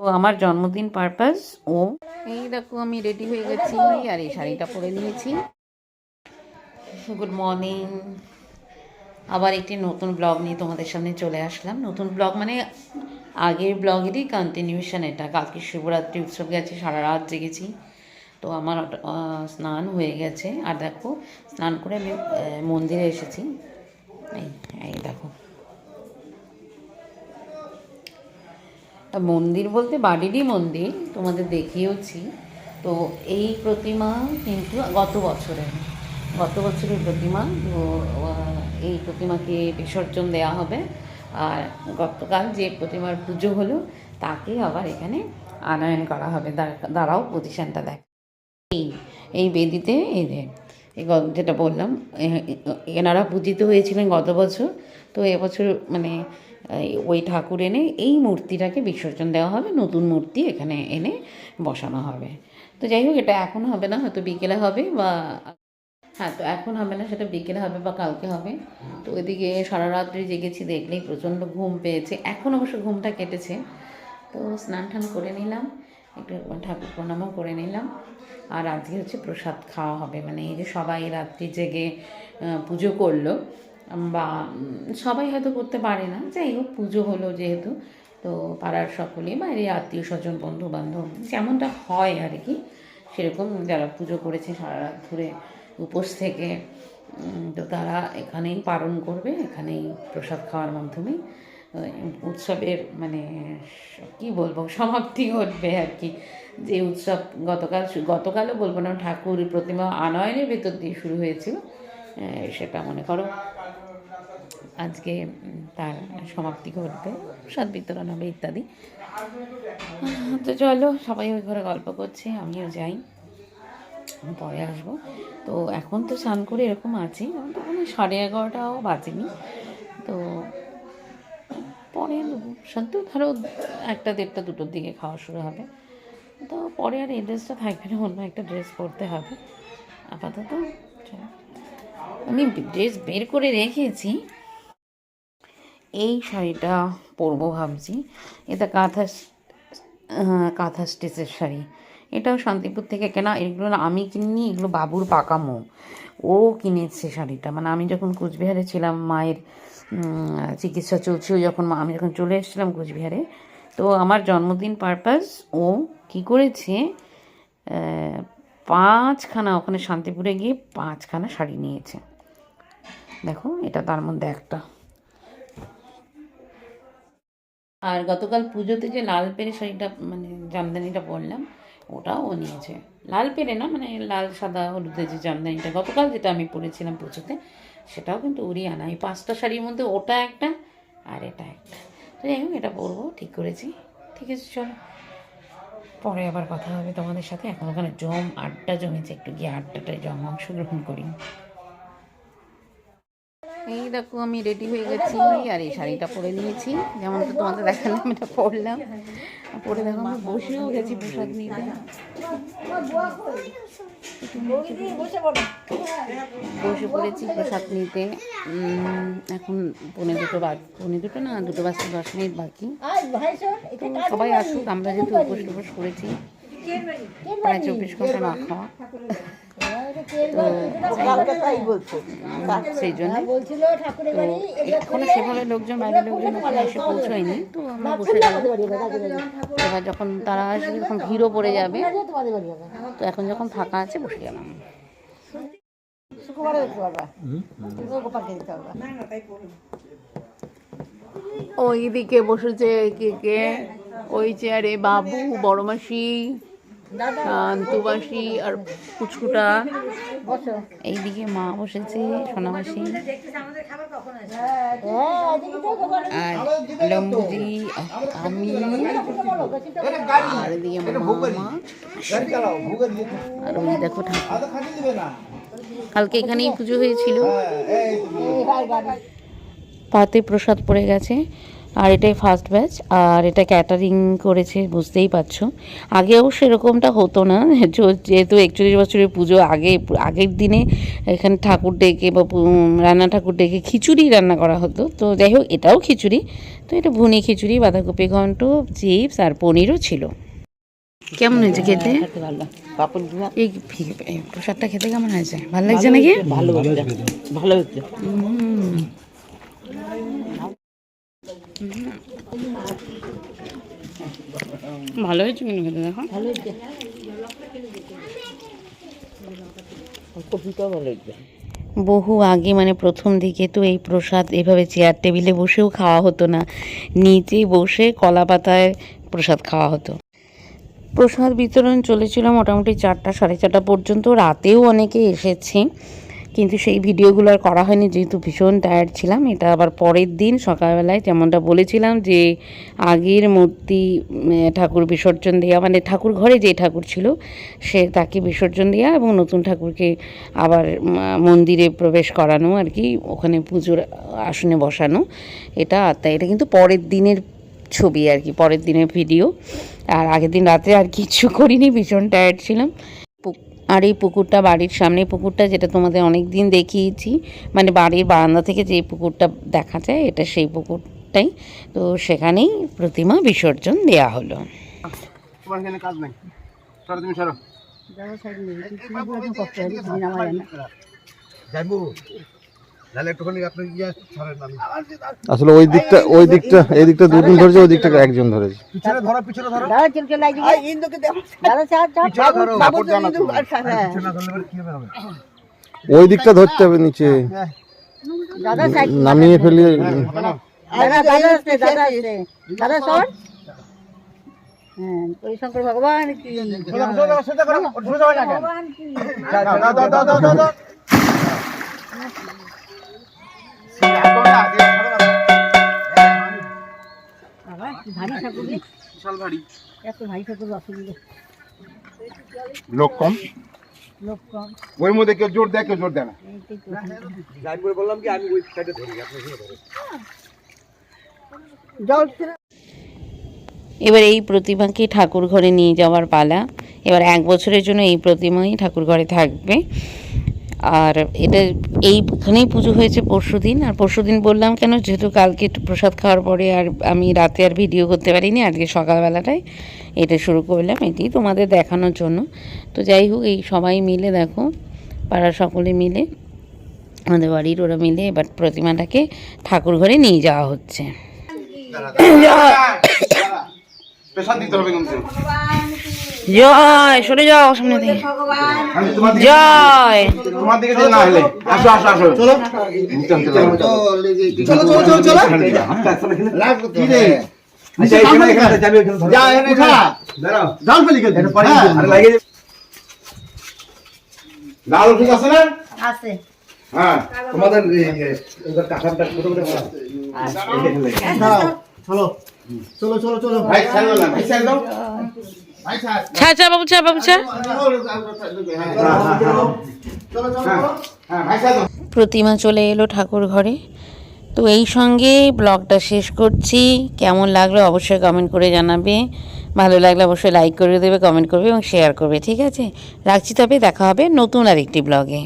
তো আমার জন্মদিন পারপাস ও এই দেখো আমি রেডি হয়ে গেছি আর এই শাড়িটা পরে নিয়েছি। গুড মর্নিং, আবার একটি নতুন ব্লগ নিয়ে তোমাদের সামনে চলে আসলাম। নতুন ব্লগ মানে আগের ব্লগেরই কন্টিনিউশন। এটা কালকে শিবরাত্রি উৎসব গেছে, সারা রাত জেগেছি। তো আমার স্নান হয়ে গেছে আর দেখো স্নান করে আমি মন্দিরে এসেছি। এই এই দেখো, মন্দির বলতে বাড়িরই মন্দির, তোমাদের দেখিয়েওছি। তো এই প্রতিমা কিন্তু গত বছরের প্রতিমা। তো এই প্রতিমাকে বিসর্জন দেওয়া হবে। আর গতকাল যে প্রতিমার পুজো হলো তাকে আবার এখানে আনয়ন করা হবে। দাঁড়াও পজিশানটা দেখ। এই বেদিতে এই যেটা বললাম, এনারা পূজিত হয়েছিলেন গত বছর। তো এবছর মানে ওই ঠাকুর এনে এই মূর্তিটাকে বিসর্জন দেওয়া হবে, নতুন মূর্তি এখানে এনে বসানো হবে। তো যাই হোক, এটা এখন হবে না, হয়তো বিকেলে হবে বা হ্যাঁ, তো এখন হবে না, সেটা বিকেলে হবে বা কালকে হবে। তো ওইদিকে সারা রাত্রি জেগেছি, দেখলেই প্রচণ্ড ঘুম পেয়েছে। এখন অবশ্য ঘুমটা কেটেছে। তো স্নান টান করে নিলাম, একটু ঠাকুর প্রণামও করে নিলাম। আর আজকে হচ্ছে প্রসাদ খাওয়া হবে, মানে এই যে সবাই রাত্রি জেগে পুজো করলো, বা সবাই হয়তো করতে পারে না, যাই হোক পুজো হলো যেহেতু, তো পাড়ার সকলেই বাইরে আত্মীয় স্বজন বন্ধু বান্ধব যেমনটা হয় আর কি, সেরকম যারা পুজো করেছে সারা রাত ধরে উপোস থেকে, তো তারা এখানেই পালন করবে, এখানেই প্রসাদ খাওয়ার মাধ্যমে উৎসবের মানে কি বলবো সমাপ্তি ঘটবে আর কি। যে উৎসব গতকালও বলবো না, ঠাকুর প্রতিমা আনয়নের ভেতর দিয়ে শুরু হয়েছিল, সেটা মনে করো আজকে তার সমাপ্তি ঘটবে, প্রসাদ বিতরণ হবে ইত্যাদি। তো চলো, সবাই ওই ঘরে গল্প করছে, আমিও যাই, পরে আসবো। তো এখন তো স্নান করে এরকম আছি, তখন 11:30টাও বাজেনি। তো পরে সত্যি ধরো 1টা 1:30 2টোর দিকে খাওয়া শুরু হবে। তো পরে আর এই ড্রেসটা থাকবে না, অন্য একটা ড্রেস পরতে হবে আপাতত। আমি ড্রেস বের করে রেখেছি, এই শাড়িটা পরবো ভাবছি। এটা কাঁথা স্টিচের শাড়ি, এটাও শান্তিপুর থেকে কেনা। এগুলো না আমি কিনিনি, এগুলো বাবুর পাকামো, ও কিনেছে শাড়িটা। মানে আমি যখন কোচবিহারে ছিলাম, মায়ের চিকিৎসা চলছিল যখন, আমি যখন চলে এসেছিলাম কোচবিহারে, তো আমার জন্মদিন পারপাস ও কি করেছে, 5খানা ওখানে শান্তিপুরে গিয়ে 5খানা শাড়ি নিয়েছে। দেখো এটা তার মধ্যে একটা। আর গতকাল পুজোতে যে লাল পেরে শাড়িটা মানে জামদানিটা পরলাম, ওটাও ও নিয়েছে। লাল পেরে না, মানে লাল সাদা হলুদের যে জামদানিটা গতকাল যেটা আমি পরেছিলাম পুজোতে, সেটাও কিন্তু ওরই আনা। এই 5টা শাড়ির মধ্যে ওটা একটা আর এটা একটা। তো যাই হোক, এটা পরবো ঠিক করেছি। ঠিক আছে, চলো পরে আবার কথা হবে তোমাদের সাথে। এখন ওখানে আড্ডা জমেছে, একটু গিয়ে আড্ডাটায় অংশগ্রহণ করি। এই দেখো আমি রেডি হয়ে গেছি আর এই শাড়িটা পরে নিয়েছি, যেমন তো তোমাদের দেখালাম, এটা পরলাম। পরে দেখো আমি বসেও গেছি প্রসাদ নিতে, বসে পড়েছি প্রসাদ নিতে। এখন 2:45 না, 2:10 বাকি। সবাই আসুক, আমরা যেহেতু উপোস করেছি, প্রায় 24 ঘন্টা না খাওয়া, সেই জন্য এখনো সেভাবে লোকজন, বাইরের লোকজন ওখানে এসে পৌঁছয়নি। তো আমরা বসে গেলাম। এবার যখন তারা আসবে তখন ভিড়ও পড়ে যাবে, তো এখন যখন ফাঁকা আছে বসে গেলাম। ওই দিকে বসেছে কে, ওই চেয়ারে বাবু, বড় মাসি, শান্তুবাসী আর কুচকুটা। এইদিকে মা বসেছে, সোনামাসি আর লম্বুজি, আমি আর এদিকে মামা। আর ওই দেখো ঠাকুর, কালকে এখানেই পুজো হয়েছিল। পাতে প্রসাদ পড়ে গেছে, আর এটাই ফার্স্ট ব্যাচ, আর এটা ক্যাটারিং করেছে, বুঝতেই পারছো। আগেও সেরকমটা হতো না, যেহেতু 41 বছরের পুজো, আগের দিনে এখানে ঠাকুর ডেকে বা রান্না ঠাকুর ডেকে খিচুড়ি রান্না করা হতো। তো যাই হোক, এটাও খিচুড়ি। তো এটা ভুনি খিচুড়ি, বাঁধাকপি ঘন্ট, চিপস আর পনিরও ছিল। কেমন হয়েছে খেতে? এই প্রসাদটা খেতে কেমন হয়েছে? ভালো লাগছে নাকি? ভালো হচ্ছে। ভালো হয়েছে কিন্তু খেতে, দেখো ভালো হচ্ছে, কপিটাও ভালো হচ্ছে। বহু আগে মানে প্রথম দিকে তো এই প্রসাদ এভাবে চেয়ার টেবিলে বসেও খাওয়া হতো না, নিচে বসে কলা পাতায় প্রসাদ খাওয়া হতো। প্রসাদ বিতরণ চলেছিল মোটামুটি 4টা 4:30 পর্যন্ত। রাতেও অনেকে এসেছে, কিন্তু সেই ভিডিওগুলো আর করা হয়নি যেহেতু ভীষণ টায়ার্ড ছিলাম। এটা আবার পরের দিন সকালবেলায়, যেমনটা বলেছিলাম যে আগের মূর্তি ঠাকুর বিসর্জন দেওয়া, মানে ঠাকুর ঘরে যে ঠাকুর ছিল সে তাকে বিসর্জন দেওয়া এবং নতুন ঠাকুরকে আবার মন্দিরে প্রবেশ করানো আর কি, ওখানে পুজোর আসনে বসানো। এটা কিন্তু পরের দিনের ছবি আর কি, পরের দিনের ভিডিও। আর আগের দিন রাতে আর কিছু করিনি, ভীষণ টায়ার্ড ছিলাম। আর এই পুকুরটা, বাড়ির সামনে পুকুরটা, যেটা তোমাদের অনেক দিন দেখিয়েছি, মানে বাড়ির বারান্দা থেকে যে পুকুরটা দেখা যায়, এটা সেই পুকুরটাই। তো সেখানেই প্রতিমা বিসর্জন দেয়া হলো। তোমার এখানে কাজ নাই, সরো তুমি সরো। যাইবো তাহলে একটুখানি আপনি ইয়া ছাড়েন না। আসলে ওই দিকটা এই দিকটা দুজন ধরেছে, ওই দিকটা একজন ধরেছে। পিছনে ধরো দাদা চলকে লাগি ইন্দুকে দাও, দাদা চাপ পিছনে ধরো, বাবু কাপড় জানা তো। পিছনে পিছনে ধরলে কি হবে? ওই দিকটা ধরতে হবে নিচে দাদা সাইড নামিয়ে ফেলে। দাদা আছে, দাদা সর। হ্যাঁ, ওই শঙ্কর ভগবান কি সোজা করো, সোজা হয় না কেন? ভগবান কি দাও। বাবা কি ভারী ঠাকুর, বিশাল ভারী, এত ভারী ঠাকুর অসুবিধা, লোক কম, লোক কম, ওই মধ্যে কেউ জোর দেয়, কেউ জোর দেয় না। এইটাই তো। যাইবো বললাম কি আমি ওই সাইডে ধরি, আপনি এখানে ধরেন। জল ছিল। এবার এই প্রতিমাকে ঠাকুর ঘরে নিয়ে যাওয়ার পালা। এবার 1 বছরের জন্য এই প্রতিমাই ঠাকুর ঘরে থাকবে। আর এটা এইখানেই পুজো হয়েছে পরশুদিন। আর পরশুদিন বললাম কেন, যেহেতু কালকে প্রসাদ খাওয়ার পরে আর আমি রাতে আর ভিডিও করতে পারিনি, আজকে সকালবেলাটায় এটা শুরু করলাম, এটি তোমাদের দেখানোর জন্য। তো যাই হোক, এই সবাই মিলে দেখো, পাড়ার সকলে মিলে, আমাদের বাড়ির ওরা মিলে এবার প্রতিমাটাকে ঠাকুর ঘরে নিয়ে যাওয়া হচ্ছে। পেশা দিতে হবে কিন্তু। জয়, সরে যাও সামনে থেকে। জয়, তোমার দিকে যে না হলে আসো আসো আসো, চলো লাগবে কি রে? আচ্ছা এখানে যাবে, এখানে ধরো, যা এখানে উঠা, দাঁড়াও, জাল ফেলি কেন? এটা পারি আরে লাগিয়ে দে। ডাল ঠিক আছে না? আছে। হ্যাঁ, তোমাদের এবার কাঁঠালটা ছোট করে ফেলা। দাঁড়াও, চলো চলো চলো চলো, ভাই ছাড় দাও, ভাই ছাড় দাও, ভাই ছাড়। ছা বাবু, ছা বাবু, ছা। প্রতিমা চলে এলো ঠাকুর ঘরে। তো এই সঙ্গে ব্লগটা শেষ করছি। কেমন লাগলো অবশ্যই কমেন্ট করে জানাবে, ভালো লাগলে অবশ্যই লাইক করে দেবে, কমেন্ট করবে এবং শেয়ার করবে। ঠিক আছে, রাখছি, তবে দেখা হবে নতুন আরেকটি ব্লগে।